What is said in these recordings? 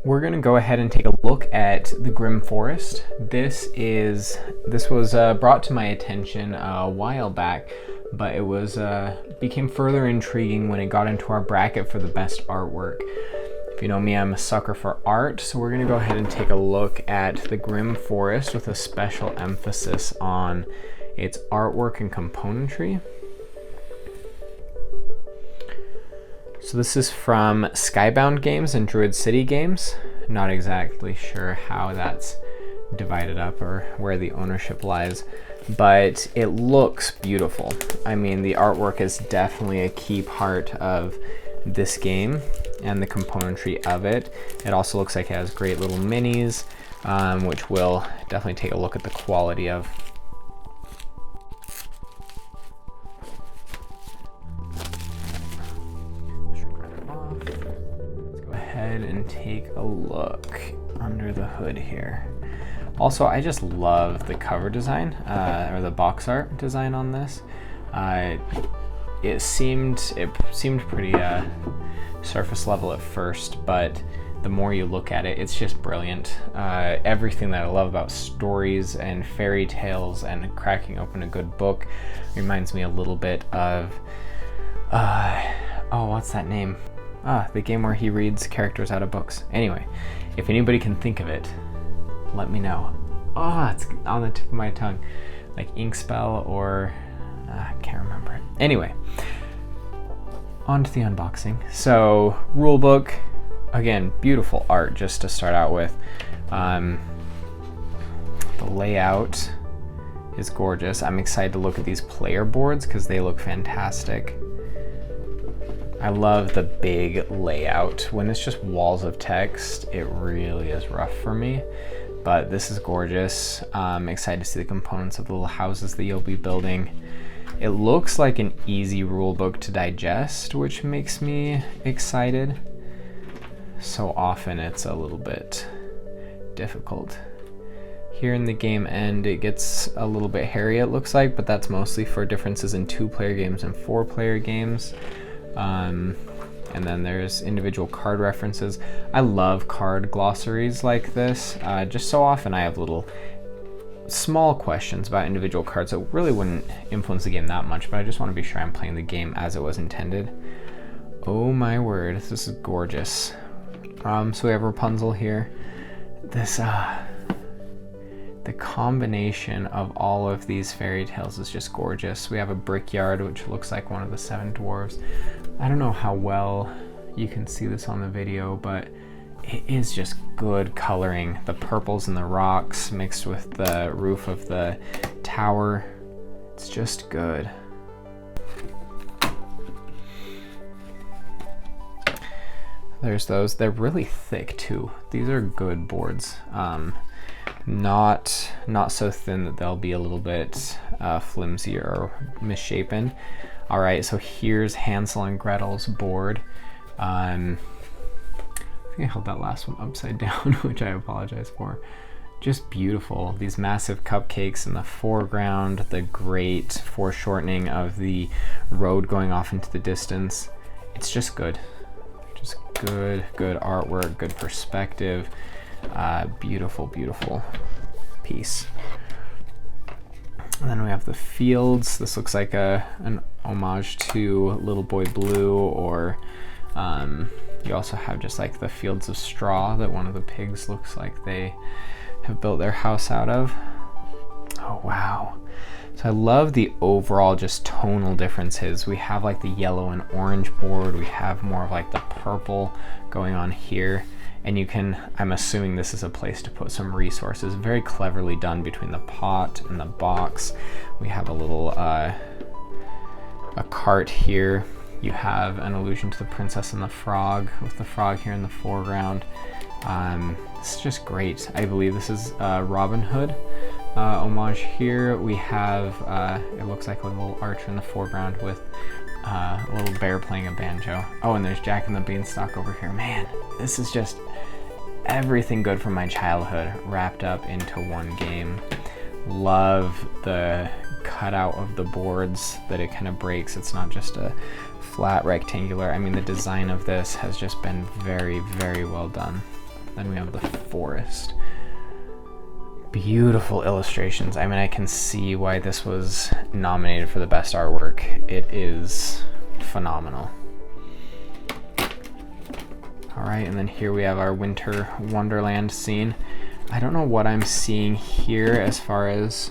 we're going to go ahead and take a look at the GRIMM Forest. This was brought to my attention a while back, but it was became further intriguing when it got into our bracket for the best artwork. If you know me, I'm a sucker for art, so we're going to go ahead and take a look at the GRIMM Forest with a special emphasis on its artwork and componentry. So this is from Skybound Games and Druid City Games. Not exactly sure how that's divided up or where the ownership lies, but it looks beautiful. I mean, the artwork is definitely a key part of this game and the componentry of it. It also looks like it has great little minis, which we'll definitely take a look at the quality of. And take a look under the hood here. Also, I just love the cover design, or the box art design on this. It seemed pretty surface level at first, but the more you look at it, it's just brilliant. Everything that I love about stories and fairy tales and cracking open a good book reminds me a little bit of, oh, what's that name? The game where he reads characters out of books. Anyway, if anybody can think of it, let me know. It's on the tip of my tongue. Like Inkspell or... I can't remember it. Anyway, on to the unboxing. So, rulebook. Again, beautiful art just to start out with. The layout is gorgeous. I'm excited to look at these player boards because they look fantastic. I love the big layout. When it's just walls of text, it really is rough for me, but this is gorgeous. I'm excited to see the components of the little houses that you'll be building. It looks like an easy rule book to digest, which makes me excited. So often it's a little bit difficult. Here in the game end, it gets a little bit hairy, it looks like, but that's mostly for differences in 2-player games and 4-player games. And then there's individual card references. I love card glossaries like this. Just so often I have little small questions about individual cards that really wouldn't influence the game that much, but I just want to be sure I'm playing the game as it was intended. Oh my word, this is gorgeous. So we have Rapunzel here. This, the combination of all of these fairy tales is just gorgeous. We have a brickyard, which looks like one of the 7 dwarves. I don't know how well you can see this on the video, but it is just good coloring. The purples and the rocks mixed with the roof of the tower. It's just good. There's those. They're really thick too. These are good boards. Not so thin that they'll be a little bit flimsy or misshapen. All right, so here's Hansel and Gretel's board. I think I held that last one upside down, which I apologize for. Just beautiful. These massive cupcakes in the foreground, the great foreshortening of the road going off into the distance. It's just good. Just good artwork, good perspective. Beautiful, beautiful piece. And then we have the fields. This looks like an homage to Little Boy Blue, or you also have just like the fields of straw that one of the pigs looks like they have built their house out of. Oh wow. So I love the overall just tonal differences. We have like the yellow and orange board. We have more of like the purple going on here. And you can, I'm assuming this is a place to put some resources. Very cleverly done between the pot and the box. We have a little, a cart here. You have an allusion to the Princess and the Frog, with the frog here in the foreground. This is just great. I believe this is Robin Hood homage here. We have, it looks like a little archer in the foreground with a little bear playing a banjo. Oh, and there's Jack and the Beanstalk over here. Man, this is just everything good from my childhood wrapped up into one game. Love the cutout of the boards that it kind of breaks. It's not just a flat rectangular. I mean, the design of this has just been very, very well done. Then we have the forest. Beautiful illustrations. I mean, I can see why this was nominated for the best artwork. It is phenomenal. All right, and then here we have our winter wonderland scene. I don't know what I'm seeing here as far as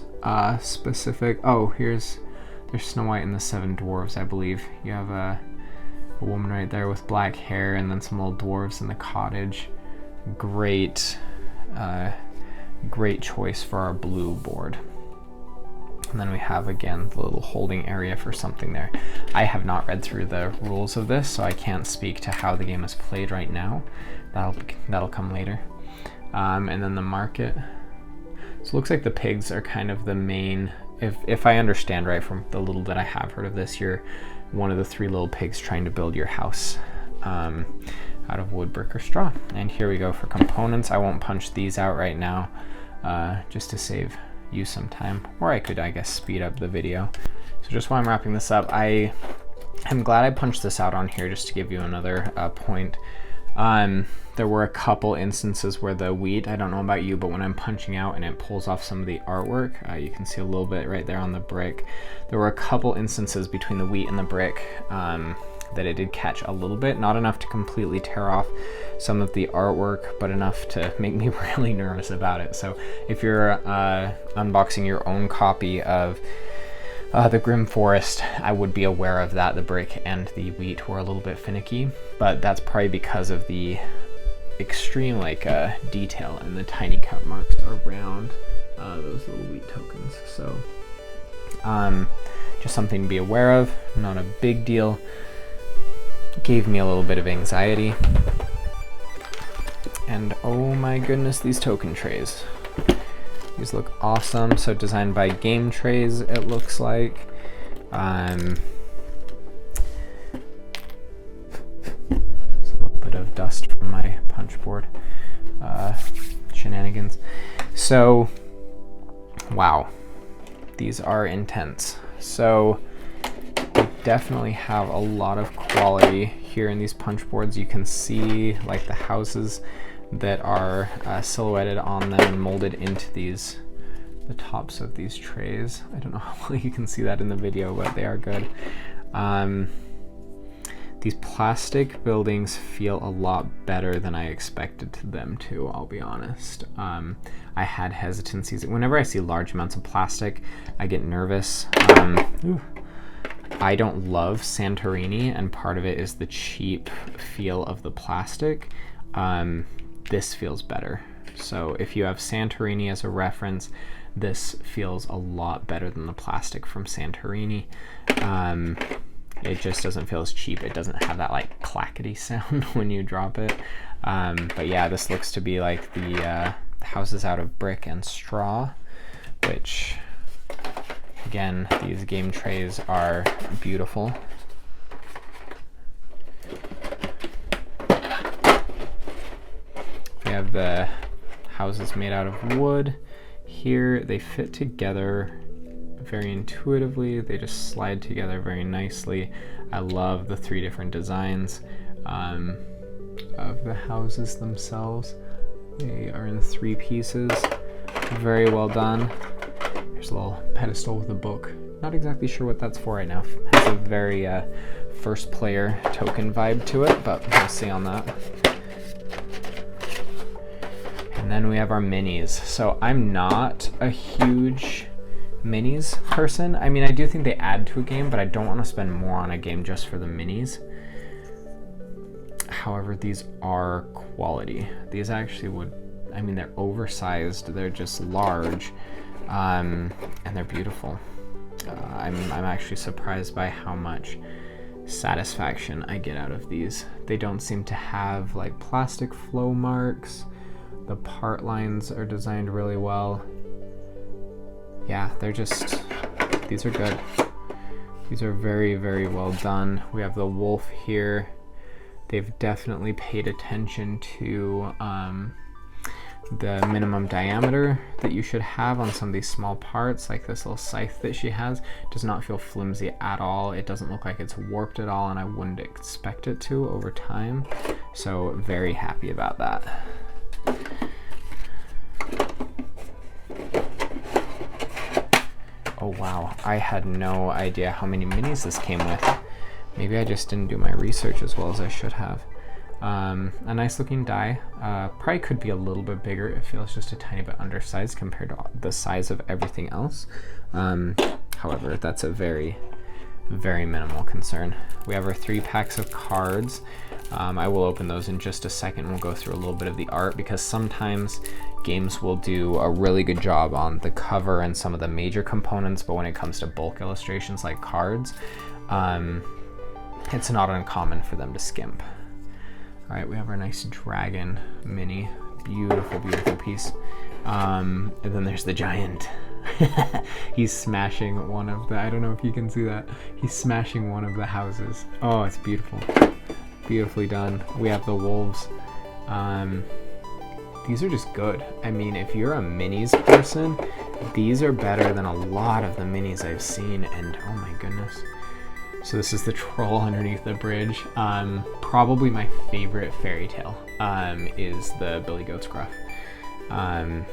specific. Oh, there's Snow White and the Seven Dwarves, I believe. You have a woman right there with black hair, and then some little dwarves in the cottage. Great choice for our blue board. And then we have, again, the little holding area for something there. I have not read through the rules of this, so I can't speak to how the game is played right now. That'll come later. And then the market. So it looks like the pigs are kind of the main, if I understand right from the little bit I have heard of this, you're one of the 3 little pigs trying to build your house out of wood, brick, or straw. And here we go for components. I won't punch these out right now, just to save you some time, or I could, I guess, speed up the video. So just while I'm wrapping this up, I'm glad I punched this out on here just to give you another point. There were a couple instances where the wheat, I don't know about you, but when I'm punching out and it pulls off some of the artwork, you can see a little bit right there on the brick. There were a couple instances between the wheat and the brick that it did catch a little bit, not enough to completely tear off some of the artwork, but enough to make me really nervous about it. So if you're unboxing your own copy of the Grimm Forest, I would be aware of that. The brick and the wheat were a little bit finicky, but that's probably because of the extreme detail and the tiny cut marks around those little wheat tokens. So just something to be aware of, not a big deal. Gave me a little bit of anxiety. And oh my goodness, these token trays. These look awesome. So designed by Game Trays, it looks like. There's a little bit of dust from my punch board shenanigans. So, wow, these are intense. So definitely have a lot of quality here in these punch boards. You can see like the houses that are silhouetted on them and molded into the tops of these trays. I don't know how well you can see that in the video, but they are good. These plastic buildings feel a lot better than I expected them to, I'll be honest. I had hesitancies. Whenever I see large amounts of plastic, I get nervous. I don't love Santorini, and part of it is the cheap feel of the plastic. This feels better. So if you have Santorini as a reference, this feels a lot better than the plastic from Santorini. It just doesn't feel as cheap. It doesn't have that like clackety sound when you drop it. But yeah, this looks to be like the houses out of brick and straw, which, again, these game trays are beautiful. We have the houses made out of wood. Here they fit together very intuitively. They just slide together very nicely. I love the 3 different designs of the houses themselves. They are in 3 pieces. Very well done. There's a little pedestal with a book. Not exactly sure what that's for right now. It has a very first player token vibe to it, but we'll see on that. And then we have our minis. So I'm not a huge minis person. I mean, I do think they add to a game, but I don't want to spend more on a game just for the minis. However, these are quality. These actually would, I mean, they're oversized, they're just large, and they're beautiful. I'm actually surprised by how much satisfaction I get out of these. They don't seem to have like plastic flow marks. The part lines are designed really well. Yeah, they're just, these are good. These are very, very well done. We have the wolf here. They've definitely paid attention to the minimum diameter that you should have on some of these small parts, like this little scythe that she has, does not feel flimsy at all. It doesn't look like it's warped at all, and I wouldn't expect it to over time. So very happy about that. Oh wow, I had no idea how many minis this came with. Maybe I just didn't do my research as well as I should have. A nice looking die. Probably could be a little bit bigger. It feels just a tiny bit undersized compared to the size of everything else. However, that's a very, very minimal concern. We have our 3 packs of cards. I will open those in just a second. We'll go through a little bit of the art, because sometimes games will do a really good job on the cover and some of the major components, but when it comes to bulk illustrations like cards, it's not uncommon for them to skimp. All right, we have our nice dragon mini. Beautiful, beautiful piece. And then there's the giant. He's smashing one of the, I don't know if you can see that. He's smashing one of the houses. Oh, it's beautiful. Beautifully done. We have the wolves. These are just good. I mean, if you're a minis person, these are better than a lot of the minis I've seen, and oh my goodness. So this is the troll underneath the bridge. Probably my favorite fairy tale is the Billy Goat's Gruff. I'm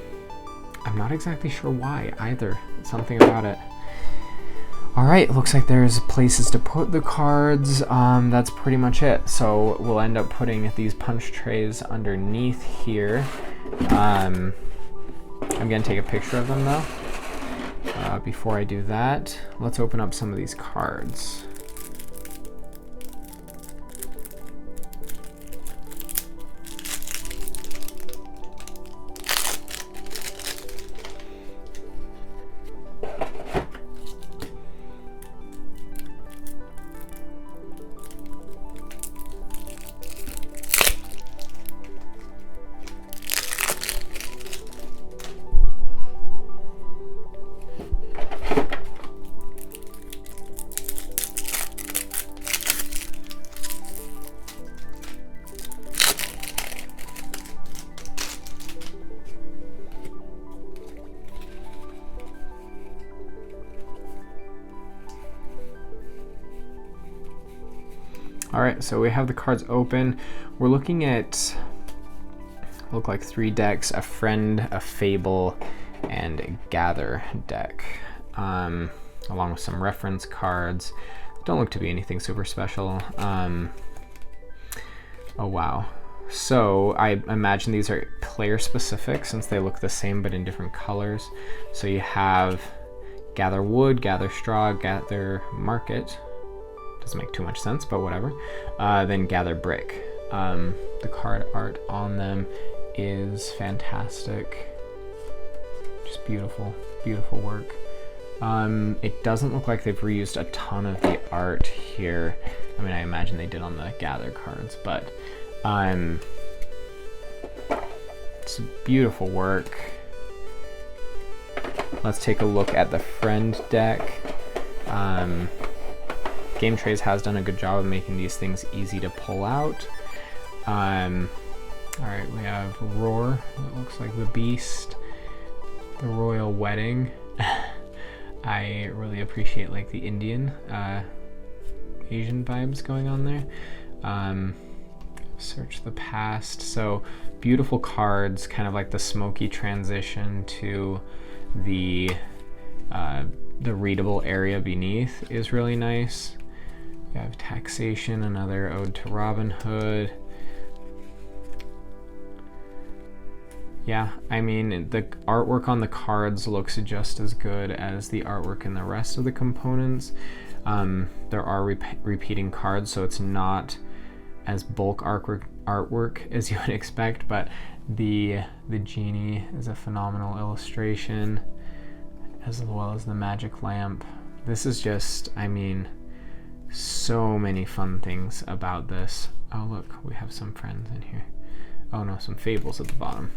not exactly sure why either. Something about it. All right, looks like there's places to put the cards. That's pretty much it. So we'll end up putting these punch trays underneath here. I'm gonna take a picture of them though. Before I do that, let's open up some of these cards. All right, so we have the cards open. We're looking at, look like 3 decks, a friend, a fable, and a gather deck, along with some reference cards. Don't look to be anything super special. Oh wow. So I imagine these are player specific since they look the same but in different colors. So you have gather wood, gather straw, gather market. Doesn't make too much sense, but whatever. Then gather brick. The card art on them is fantastic. Just beautiful, beautiful work. It doesn't look like they've reused a ton of the art here. I mean, I imagine they did on the gather cards, but it's beautiful work. Let's take a look at the friend deck. Game Trays has done a good job of making these things easy to pull out. All right, we have Roar. It looks like the Beast, the Royal Wedding. I really appreciate like the Indian, Asian vibes going on there. Search the past. So beautiful cards, kind of like the smoky transition to the readable area beneath is really nice. We have Taxation, another ode to Robin Hood. Yeah, I mean, the artwork on the cards looks just as good as the artwork in the rest of the components. There are repeating cards, so it's not as bulk artwork as you would expect, but the genie is a phenomenal illustration, as well as the magic lamp. This is just, I mean, so many fun things about this. Oh look, we have some friends in here. Oh no, some fables at the bottom.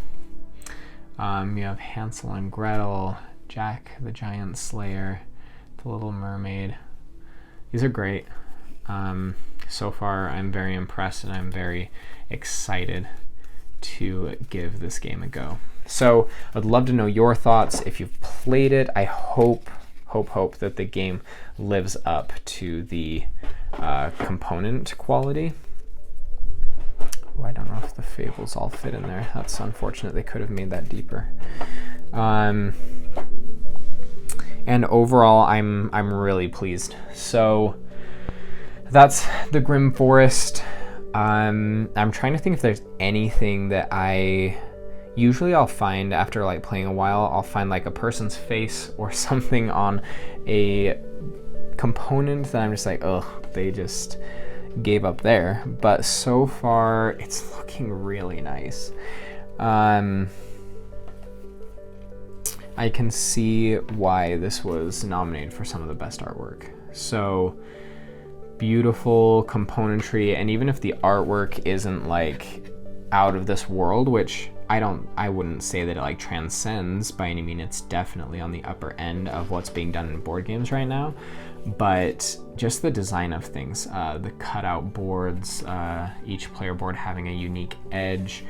You have Hansel and Gretel, Jack the Giant Slayer, the Little Mermaid. These are great. So far I'm very impressed and I'm very excited to give this game a go. So I'd love to know your thoughts. If you've played it, I hope that the game lives up to the component quality. Oh, I don't know if the fables all fit in there. That's unfortunate. They could have made that deeper. And overall, I'm really pleased. So that's the Grimm Forest. I'm trying to think if there's anything that usually I'll find after like playing a while, I'll find like a person's face or something on a component that I'm just like, ugh, they just gave up there. But so far, it's looking really nice. I can see why this was nominated for some of the best artwork. So beautiful componentry, and even if the artwork isn't like out of this world, which I wouldn't say that it like transcends by any means. It's definitely on the upper end of what's being done in board games right now. But just the design of things, the cutout boards, each player board having a unique edge,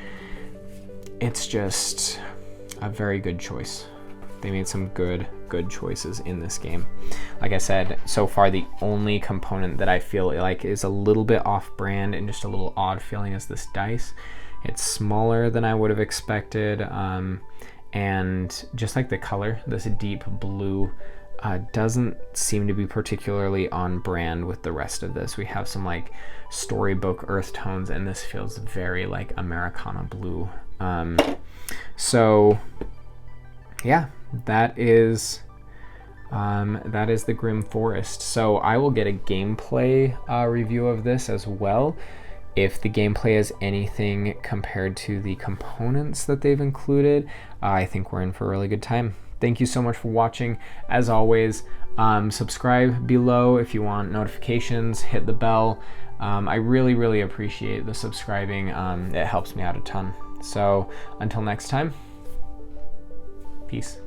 it's just a very good choice. They made some good choices in this game. Like I said, so far the only component that I feel like is a little bit off-brand and just a little odd feeling is this dice. It's smaller than I would have expected, and just like the color, this deep blue doesn't seem to be particularly on brand with the rest of this. We have some like storybook earth tones, and this feels very like Americana blue. So yeah, that is the Grimm Forest. So I will get a gameplay review of this as well. If the gameplay is anything compared to the components that they've included, I think we're in for a really good time. Thank you so much for watching. As always, subscribe below if you want notifications, hit the bell. I really appreciate the subscribing. It helps me out a ton. So until next time, peace.